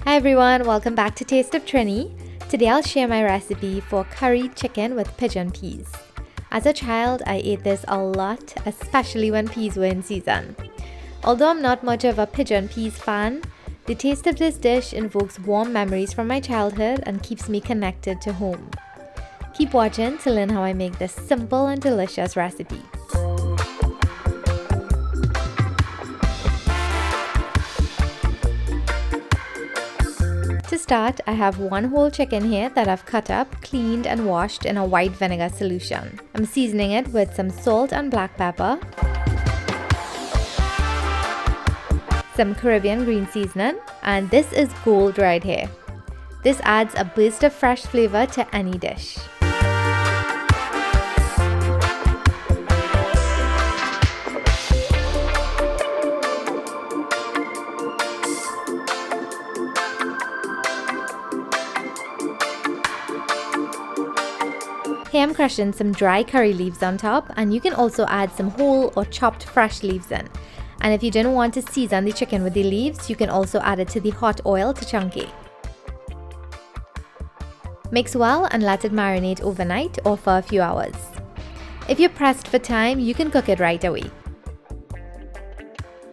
Hi everyone, welcome back to Taste of Trini. Today I'll share my recipe for curried chicken with pigeon peas. As a child, I ate this a lot, especially when peas were in season. Although I'm not much of a pigeon peas fan, the taste of this dish invokes warm memories from my childhood and keeps me connected to home. Keep watching to learn how I make this simple and delicious recipe. To start, I have one whole chicken here that I've cut up, cleaned and washed in a white vinegar solution. I'm seasoning it with some salt and black pepper, some Caribbean green seasoning, and this is gold right here. This adds a burst of fresh flavor to any dish. Here I'm crushing some dry curry leaves on top, and you can also add some whole or chopped fresh leaves in. And if you didn't want to season the chicken with the leaves, you can also add it to the hot oil to chunky. Mix well and let it marinate overnight or for a few hours. If you're pressed for time, you can cook it right away.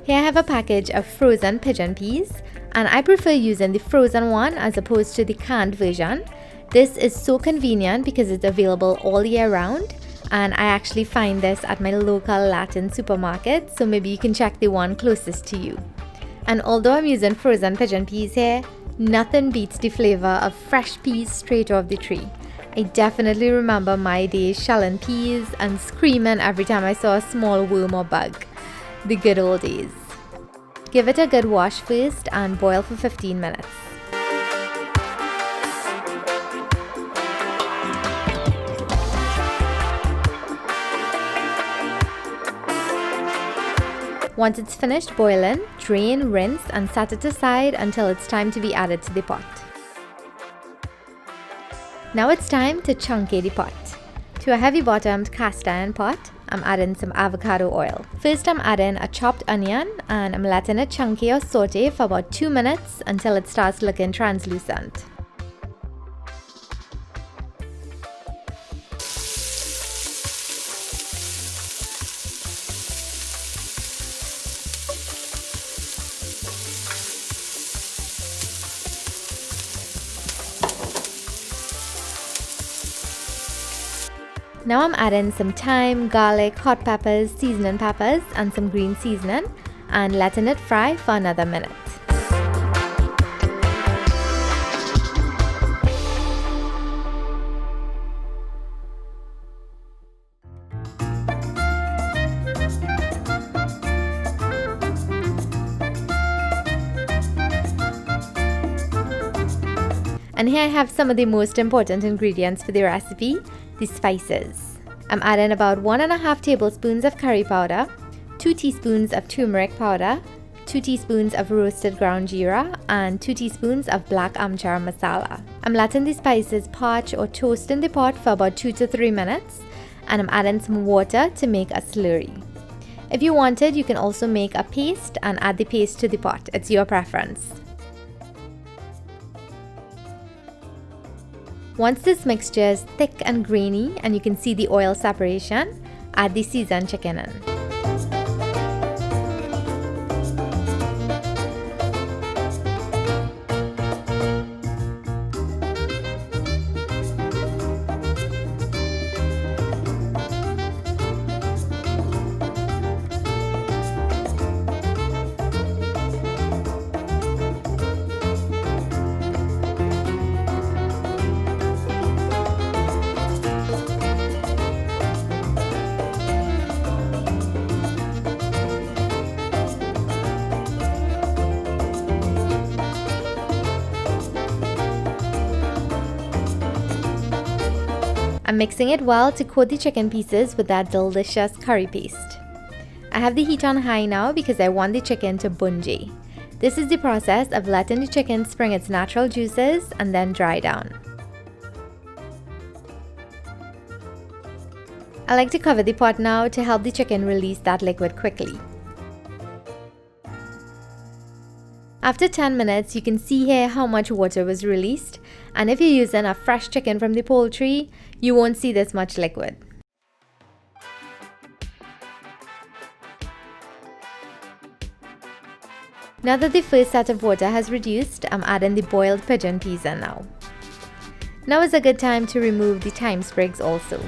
Here I have a package of frozen pigeon peas, and I prefer using the frozen one as opposed to the canned version. This is so convenient because it's available all year round, and I actually find this at my local Latin supermarket, so maybe you can check the one closest to you. And although I'm using frozen pigeon peas here, nothing beats the flavor of fresh peas straight off the tree. I definitely remember my days shelling peas and screaming every time I saw a small worm or bug. The good old days. Give it a good wash first and boil for 15 minutes. Once it's finished boiling, drain, rinse, and set it aside until it's time to be added to the pot. Now it's time to chunky the pot. To a heavy-bottomed cast iron pot, I'm adding some avocado oil. First I'm adding a chopped onion, and I'm letting it chunky or saute for about 2 minutes until it starts looking translucent. Now I'm adding some thyme, garlic, hot peppers, seasoning peppers, and some green seasoning, and letting it fry for another minute. And here I have some of the most important ingredients for the recipe, the spices. I'm adding about 1.5 tablespoons of curry powder, 2 teaspoons of turmeric powder, 2 teaspoons of roasted ground geera, and 2 teaspoons of black amchar masala. I'm letting the spices parch or toast in the pot for about 2 to 3 minutes, and I'm adding some water to make a slurry. If you wanted, you can also make a paste and add the paste to the pot. It's your preference. Once this mixture is thick and grainy and you can see the oil separation, add the seasoned chicken in. I'm mixing it well to coat the chicken pieces with that delicious curry paste. I have the heat on high now because I want the chicken to bungee. This is the process of letting the chicken spring its natural juices and then dry down. I like to cover the pot now to help the chicken release that liquid quickly. After 10 minutes, you can see here how much water was released, and if you're using a fresh chicken from the poultry, you won't see this much liquid. Now that the first set of water has reduced, I'm adding the boiled pigeon peas in now. Now is a good time to remove the thyme sprigs also.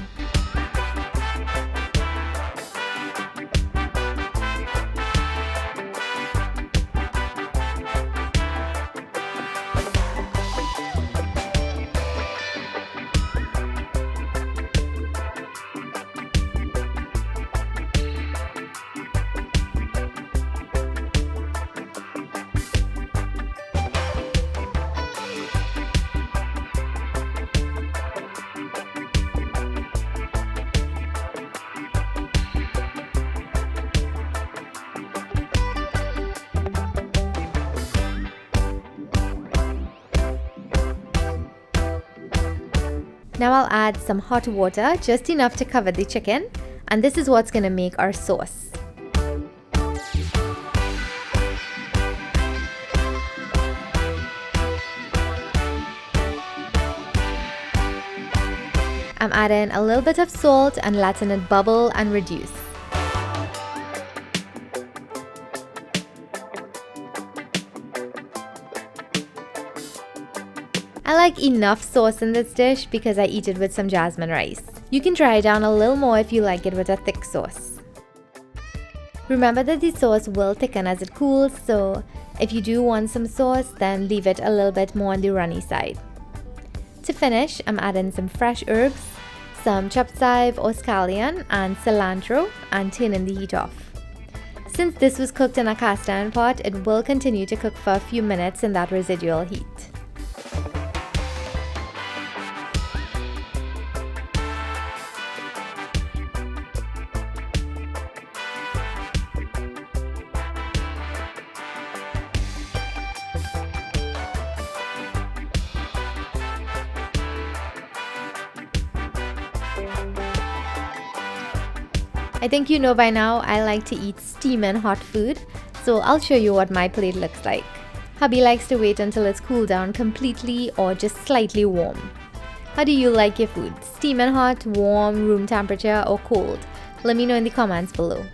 Now I'll add some hot water, just enough to cover the chicken, and this is what's going to make our sauce. I'm adding a little bit of salt and letting it bubble and reduce. I like enough sauce in this dish because I eat it with some jasmine rice. You can try it down a little more if you like it with a thick sauce. Remember that the sauce will thicken as it cools, so if you do want some sauce, then leave it a little bit more on the runny side. To finish, I'm adding some fresh herbs, some chopped chive or scallion, and cilantro, and turning the heat off. Since this was cooked in a cast iron pot, it will continue to cook for a few minutes in that residual heat. I think you know by now I like to eat steaming hot food, so I'll show you what my plate looks like. Hubby likes to wait until it's cooled down completely or just slightly warm. How do you like your food? Steaming hot, warm, room temperature, or cold? Let me know in the comments below.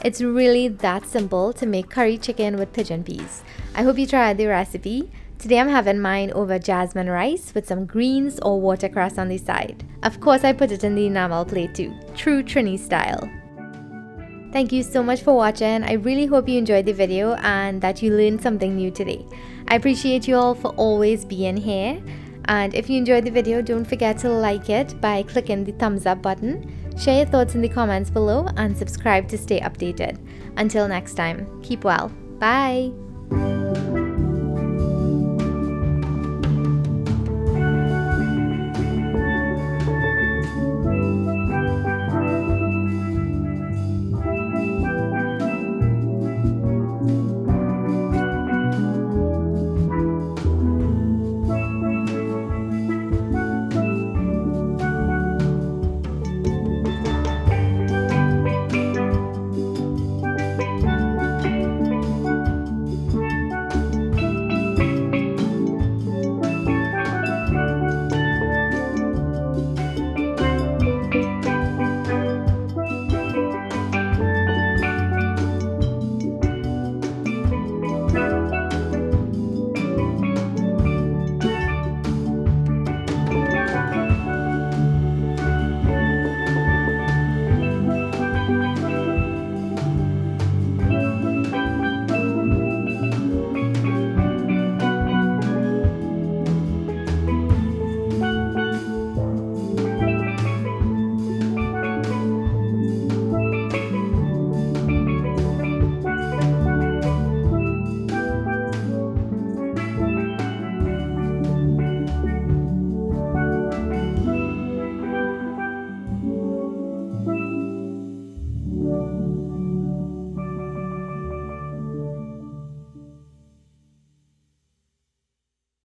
It's really that simple to make curry chicken with pigeon peas. I hope you try the recipe. Today I'm having mine over jasmine rice with some greens or watercress on the side. Of course I put it in the enamel plate too, true Trini style. Thank you so much for watching. I really hope you enjoyed the video and that you learned something new today. I appreciate you all for always being here. And if you enjoyed the video, don't forget to like it by clicking the thumbs up button. Share your thoughts in the comments below and subscribe to stay updated. Until next time, keep well. Bye!